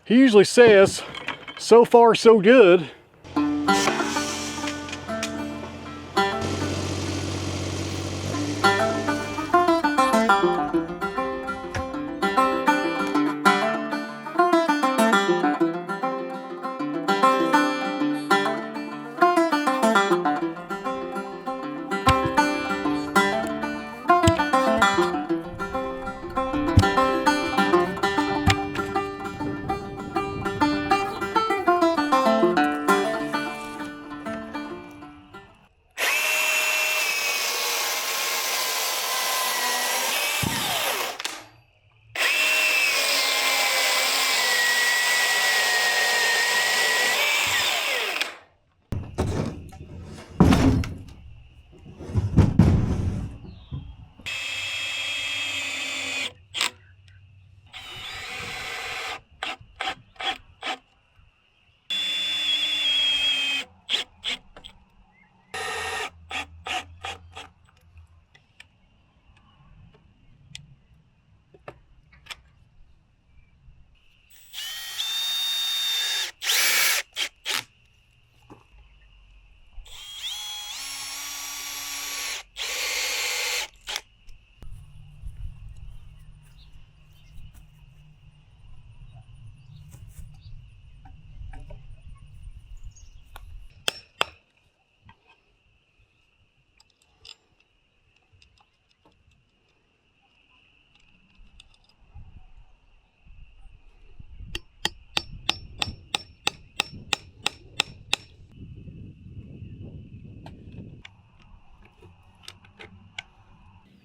He usually says, so far so good.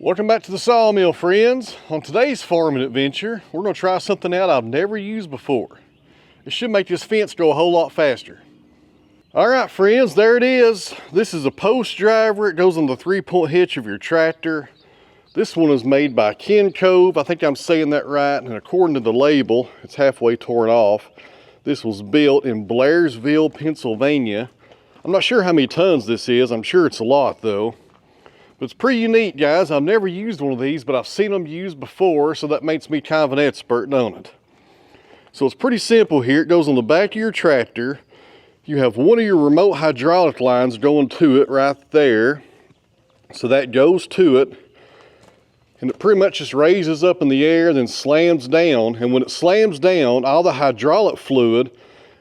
Welcome back to the Sawmill, friends. On today's farming adventure, we're going to try something out I've never used before. It should make this fence go a whole lot faster. All right, friends, there it is. This is a post driver. It goes on the 3-point hitch of your tractor. This one is made by Kingsport. I think I'm saying that right, and according to the label, it's halfway torn off. This was built in Blairsville, Pennsylvania. I'm not sure how many tons this is. I'm sure it's a lot, though. But it's pretty unique, guys. I've never used one of these, but I've seen them used before, so that makes me kind of an expert, don't it? So it's pretty simple here. It goes on the back of your tractor. You have one of your remote hydraulic lines going to it right there. So that goes to it, and it pretty much just raises up in the air, then slams down. And when it slams down, all the hydraulic fluid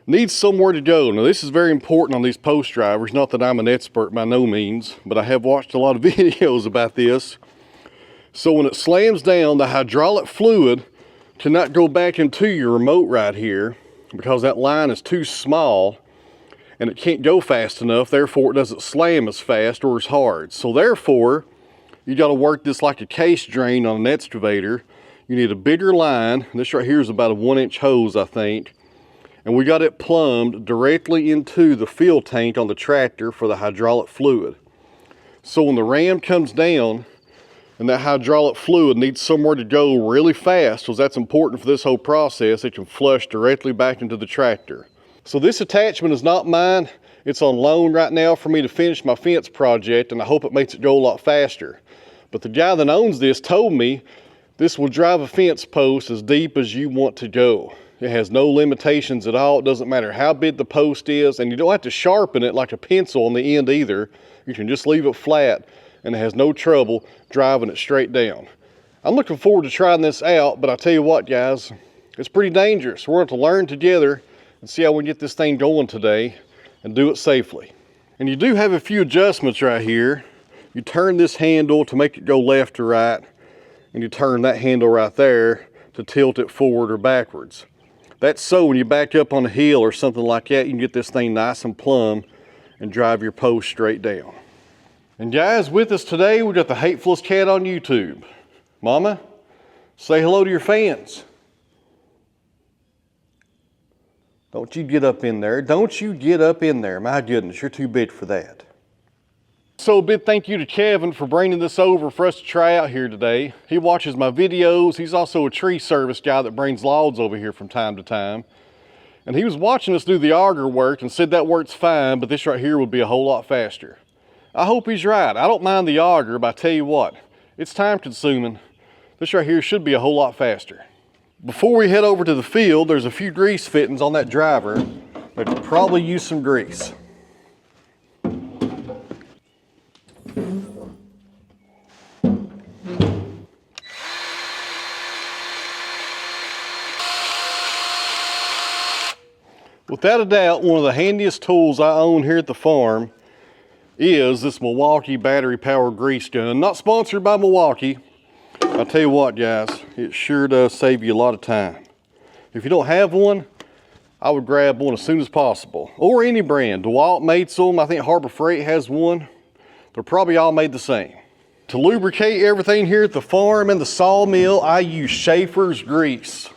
needs somewhere to go. Now this is very important on these post drivers. Not that I'm an expert by no means, but I have watched a lot of videos about this. So when it slams down, the hydraulic fluid cannot go back into your remote right here because that line is too small and it can't go fast enough. Therefore, it doesn't slam as fast or as hard. So therefore, you got to work this like a case drain on an excavator. You need a bigger line. This right here is about a 1-inch hose, I think. And we got it plumbed directly into the fuel tank on the tractor for the hydraulic fluid. So when the ram comes down and that hydraulic fluid needs somewhere to go really fast, because that's important for this whole process, it can flush directly back into the tractor. So this attachment is not mine. It's on loan right now for me to finish my fence project, and I hope it makes it go a lot faster. But the guy that owns this told me this will drive a fence post as deep as you want to go. It has no limitations at all. It doesn't matter how big the post is, and you don't have to sharpen it like a pencil on the end either. You can just leave it flat, and it has no trouble driving it straight down. I'm looking forward to trying this out, but I tell you what, guys, it's pretty dangerous. We're going to learn together and see how we get this thing going today and do it safely. And you do have a few adjustments right here. You turn this handle to make it go left or right, and you turn that handle right there to tilt it forward or backwards. That's so when you back up on a hill or something like that, you can get this thing nice and plumb and drive your post straight down. And guys, with us today, we got the hatefulest cat on YouTube. Mama, say hello to your fans. Don't you get up in there. Don't you get up in there. My goodness, you're too big for that. So a big thank you to Kevin for bringing this over for us to try out here today. He watches my videos. He's also a tree service guy that brings logs over here from time to time. And he was watching us do the auger work and said that works fine, but this right here would be a whole lot faster. I hope he's right. I don't mind the auger, but I tell you what, it's time consuming. This right here should be a whole lot faster. Before we head over to the field, there's a few grease fittings on that driver that could probably use some grease. Without a doubt, one of the handiest tools I own here at the farm is this Milwaukee battery powered grease gun. Not sponsored by Milwaukee. I'll tell you what, guys, it sure does save you a lot of time. If you don't have one, I would grab one as soon as possible. Or any brand. DeWalt makes them. I think Harbor Freight has one. They're probably all made the same. To lubricate everything here at the farm and the sawmill, I use Schaefer's grease.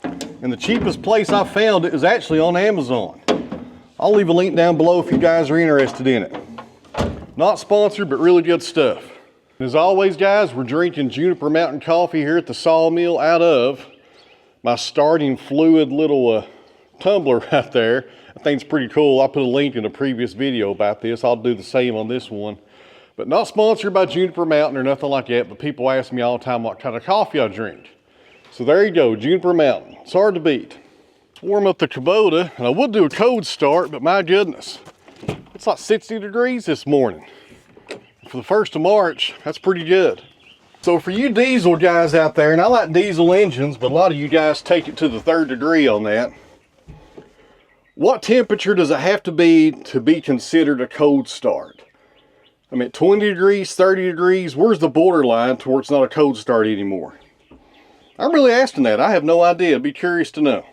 And the cheapest place I found it is actually on Amazon. I'll leave a link down below if you guys are interested in it. Not sponsored, but really good stuff. As always, guys, we're drinking Juniper Mountain coffee here at the sawmill out of my starting fluid little tumbler right there. I think it's pretty cool. I put a link in a previous video about this. I'll do the same on this one. But not sponsored by Juniper Mountain or nothing like that, but people ask me all the time what kind of coffee I drink. So there you go, Juniper Mountain. It's hard to beat. Warm up the Kubota, and I would do a cold start, but my goodness, it's like 60 degrees this morning. For the 1st of March, that's pretty good. So for you diesel guys out there, and I like diesel engines, but a lot of you guys take it to the 3rd degree on that. What temperature does it have to be considered a cold start? I mean, 20 degrees, 30 degrees, where's the borderline to where it's not a cold start anymore? I'm really asking that. I have no idea. I'd be curious to know.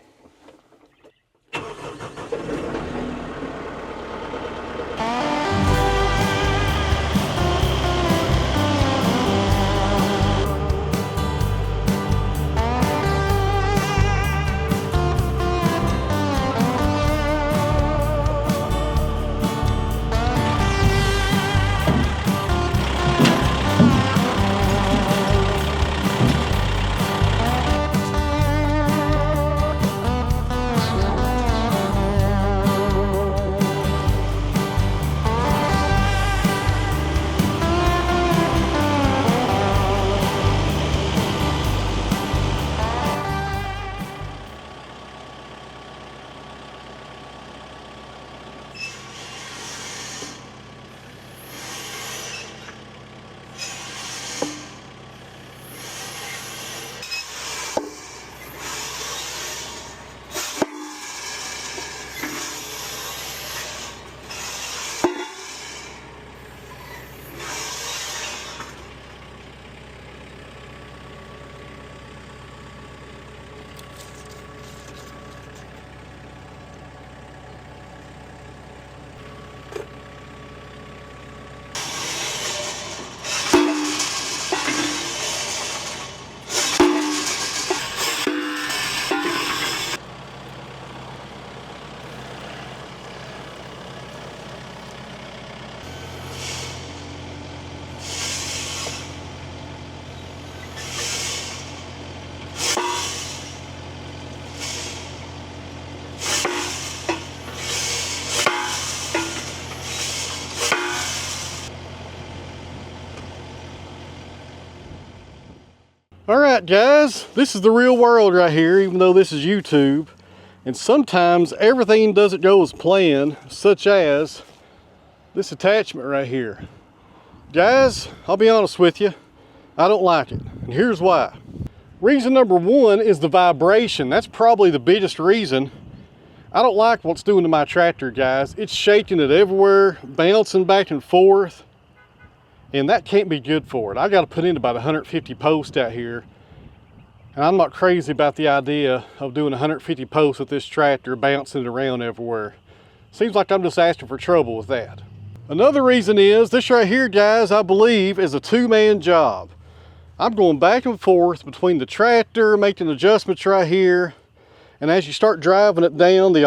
All right, guys, this is the real world right here, even though this is YouTube. And sometimes everything doesn't go as planned, such as this attachment right here. Guys, I'll be honest with you, I don't like it. And here's why. Reason number one is the vibration. That's probably the biggest reason. I don't like what's doing to my tractor, guys. It's shaking it everywhere, bouncing back and forth. And that can't be good for it. I got to put in about 150 posts out here. And I'm not crazy about the idea of doing 150 posts with this tractor bouncing it around everywhere. Seems like I'm just asking for trouble with that. Another reason is this right here, guys, I believe is a two-man job. I'm going back and forth between the tractor, making adjustments right here. And as you start driving it down, the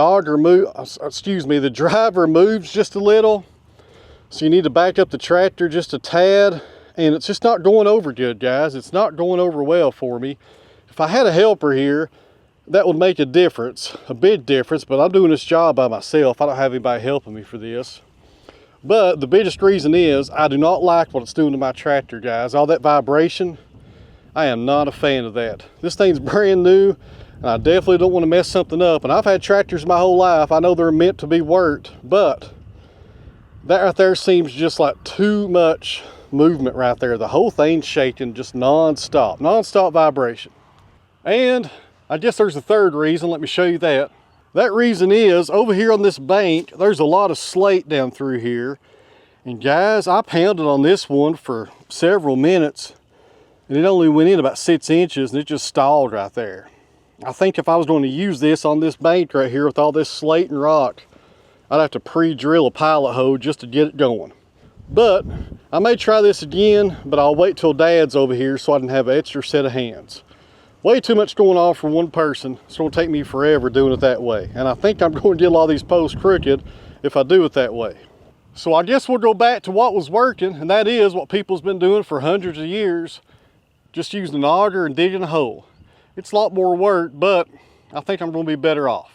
driver moves just a little. So you need to back up the tractor just a tad, and it's just not going over good, guys. It's not going over well for me. If I had a helper here, that would make a difference, a big difference, but I'm doing this job by myself. I don't have anybody helping me for this. But the biggest reason is I do not like what it's doing to my tractor, guys. All that vibration, I am not a fan of that. This thing's brand new, and I definitely don't want to mess something up. And I've had tractors my whole life. I know they're meant to be worked, but that right there seems just like too much movement right there. The whole thing's shaking just non-stop vibration. And I guess there's a third reason. Let me show you that. That reason is over here on this bank, there's a lot of slate down through here. And guys, I pounded on this one for several minutes, and it only went in about 6 inches, and it just stalled right there. I think if I was going to use this on this bank right here with all this slate and rock, I'd have to pre-drill a pilot hole just to get it going. But I may try this again, but I'll wait till Dad's over here so I can have an extra set of hands. Way too much going on for one person. It's going to take me forever doing it that way. And I think I'm going to get a lot of these posts crooked if I do it that way. So I guess we'll go back to what was working, and that is what people's been doing for hundreds of years, just using an auger and digging a hole. It's a lot more work, but I think I'm going to be better off.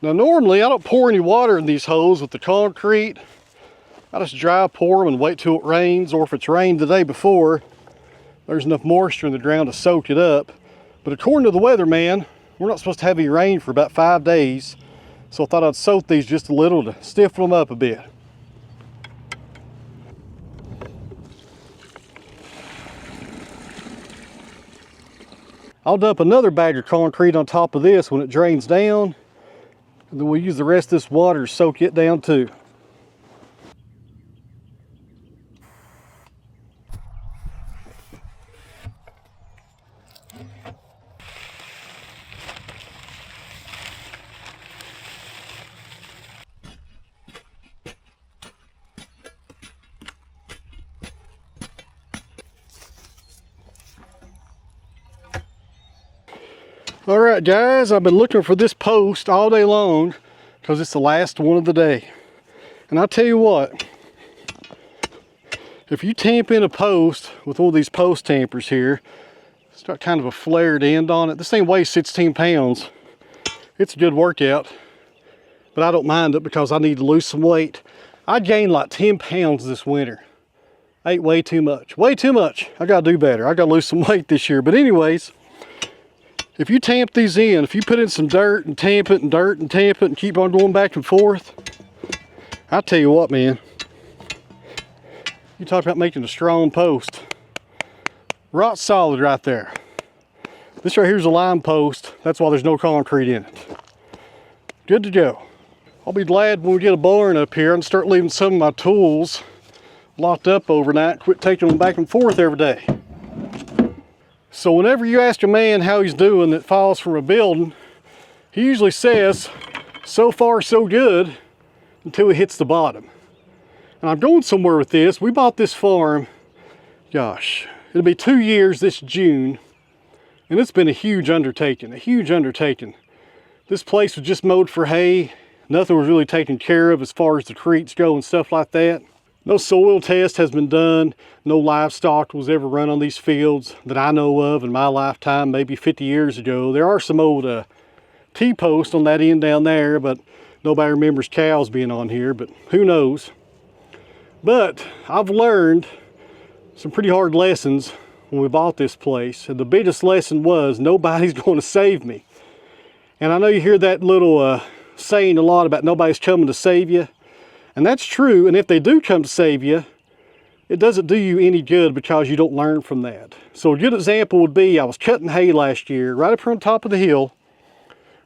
Now normally I don't pour any water in these holes with the concrete. I just dry pour them and wait till it rains, or if it's rained the day before, there's enough moisture in the ground to soak it up. But according to the weatherman, we're not supposed to have any rain for about 5 days. So I thought I'd soak these just a little to stiffen them up a bit. I'll dump another bag of concrete on top of this when it drains down. And then we'll use the rest of this water to soak it down too. All right, guys, I've been looking for this post all day long because it's the last one of the day. And I'll tell you what, if you tamp in a post with one of these post tampers here, it's got kind of a flared end on it. This thing weighs 16 pounds. It's a good workout, but I don't mind it because I need to lose some weight. I gained like 10 pounds this winter. I ate way too much, way too much. I gotta do better. I gotta lose some weight this year. But anyways, if you tamp these in, if you put in some dirt and tamp it and dirt and tamp it and keep on going back and forth, I tell you what, man, you talk about making a strong post. Rock solid right there. This right here is a lime post. That's why there's no concrete in it. Good to go. I'll be glad when we get a barn up here and start leaving some of my tools locked up overnight, quit taking them back and forth every day. So whenever you ask a man how he's doing that falls from a building, he usually says, so far so good, until he hits the bottom. And I'm going somewhere with this. We bought this farm, gosh, it'll be 2 years this June. And it's been a huge undertaking, This place was just mowed for hay. Nothing was really taken care of as far as the creeks go and stuff like that. No soil test has been done. No livestock was ever run on these fields that I know of in my lifetime, maybe 50 years ago. There are some old T-posts on that end down there, but nobody remembers cows being on here, but who knows. But I've learned some pretty hard lessons when we bought this place. And the biggest lesson was nobody's going to save me. And I know you hear that little saying a lot about nobody's coming to save you. And that's true. And if they do come to save you, it doesn't do you any good because you don't learn from that. So a good example would be I was cutting hay last year right up here on top of the hill,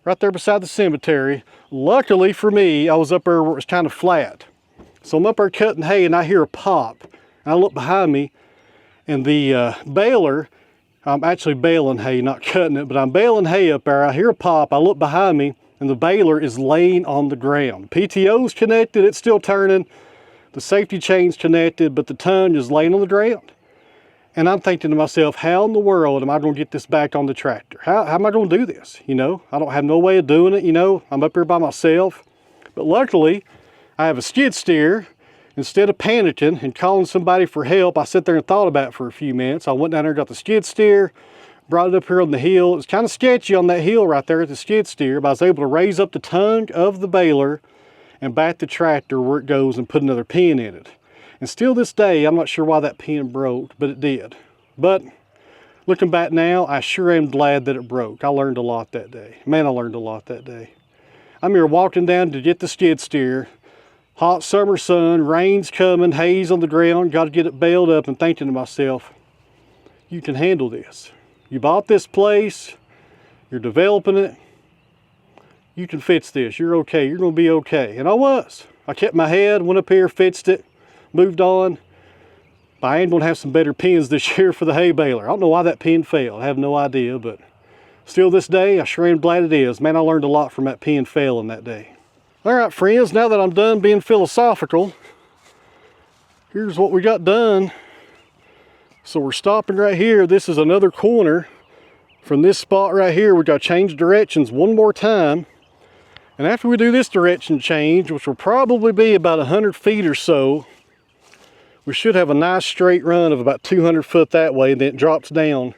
right there beside the cemetery. Luckily for me, I was up there where it was kind of flat. So I'm up there cutting hay and I hear a pop. And I look behind me and the baler, I'm actually baling hay, not cutting it, but I'm baling hay up there. I hear a pop, I look behind me and the baler is laying on the ground. PTO's connected, it's still turning. The safety chain's connected, but the ton is laying on the ground. And I'm thinking to myself, how in the world am I going to get this back on the tractor? How am I going to do this? You know, I don't have no way of doing it, you know. I'm up here by myself. But luckily, I have a skid steer. Instead of panicking and calling somebody for help, I sat there and thought about it for a few minutes. I went down there and got the skid steer, brought it up here on the hill. It's kind of sketchy on that hill right there at the skid steer, but I was able to raise up the tongue of the baler and back the tractor where it goes and put another pin in it. And still this day, I'm not sure why that pin broke, but it did. But looking back now, I sure am glad that it broke. I learned a lot that day. Man, I learned a lot that day. I'm here walking down to get the skid steer. Hot summer sun, rain's coming, haze on the ground, got to get it baled up, and thinking to myself, you can handle this. You bought this place, you're developing it, you can fix this, you're okay, you're going to be okay. And I was. I kept my head, went up here, fixed it, moved on. But I ain't going to have some better pins this year for the hay baler. I don't know why that pin failed, I have no idea, but still this day, I sure am glad it is. Man, I learned a lot from that pin failing that day. All right, friends, now that I'm done being philosophical, here's what we got done. So we're stopping right here. This is another corner from this spot right here. We got to change directions one more time. And after we do this direction change, which will probably be about 100 feet or so, we should have a nice straight run of about 200 foot that way, and then it drops down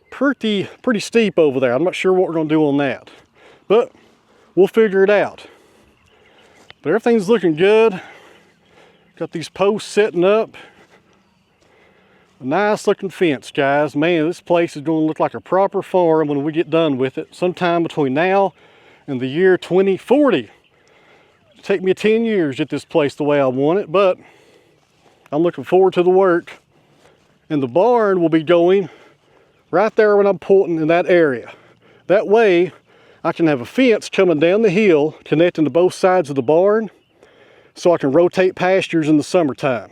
pretty steep over there. I'm not sure what we're going to do on that, but we'll figure it out. But everything's looking good. Got these posts setting up. A nice looking fence, guys. Man, this place is going to look like a proper farm when we get done with it. Sometime between now and the year 2040. It'll take me 10 years to get this place the way I want it, but I'm looking forward to the work. And the barn will be going right there when I'm pointing in that area. That way, I can have a fence coming down the hill connecting to both sides of the barn so I can rotate pastures in the summertime.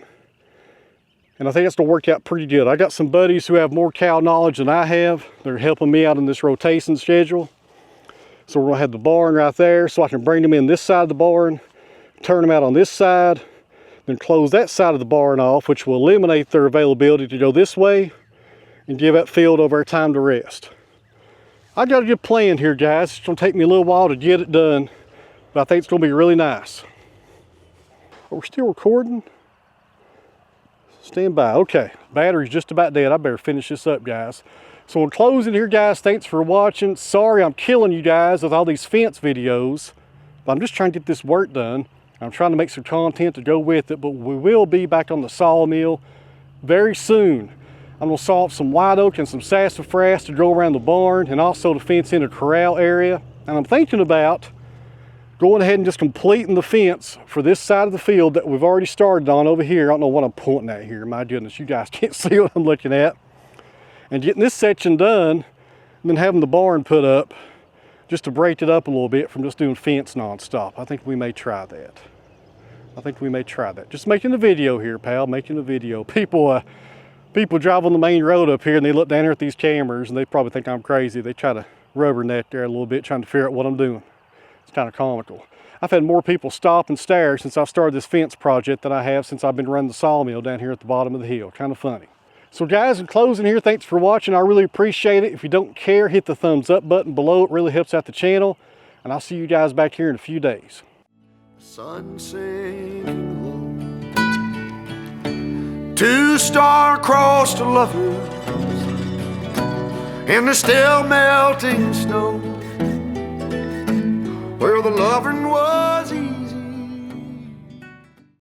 And I think that's going to work out pretty good. I got some buddies who have more cow knowledge than I have. They're helping me out in this rotation schedule. So we're going to have the barn right there so I can bring them in this side of the barn, turn them out on this side, then close that side of the barn off, which will eliminate their availability to go this way and give that field over time to rest. I got a good plan here, guys. It's going to take me a little while to get it done, but I think it's going to be really nice. Are we still recording? Stand by. Okay, battery's just about dead. I better finish this up, guys. So in closing here, guys, thanks for watching. Sorry I'm killing you guys with all these fence videos, but I'm just trying to get this work done. I'm trying to make some content to go with it, but we will be back on the sawmill very soon. I'm going to saw up some white oak and some sassafras to go around the barn and also to fence in a corral area. And I'm thinking about going ahead and just completing the fence for this side of the field that we've already started on over here. I don't know what I'm pointing at here. My goodness, you guys can't see what I'm looking at. And getting this section done and then having the barn put up just to break it up a little bit from just doing fence nonstop. I think we may try that. Just making a video here, pal, making a video. People drive on the main road up here and they look down here at these cameras and they probably think I'm crazy. They try to rubberneck there a little bit trying to figure out what I'm doing. It's kind of comical. I've had more people stop and stare since I've started this fence project than I have since I've been running the sawmill down here at the bottom of the hill. Kind of funny. So guys, in closing here, thanks for watching. I really appreciate it. If you don't care, hit the thumbs up button below. It really helps out the channel. And I'll see you guys back here in a few days. Sun sinking low, two star-crossed lovers in the still melting snow, where the loving was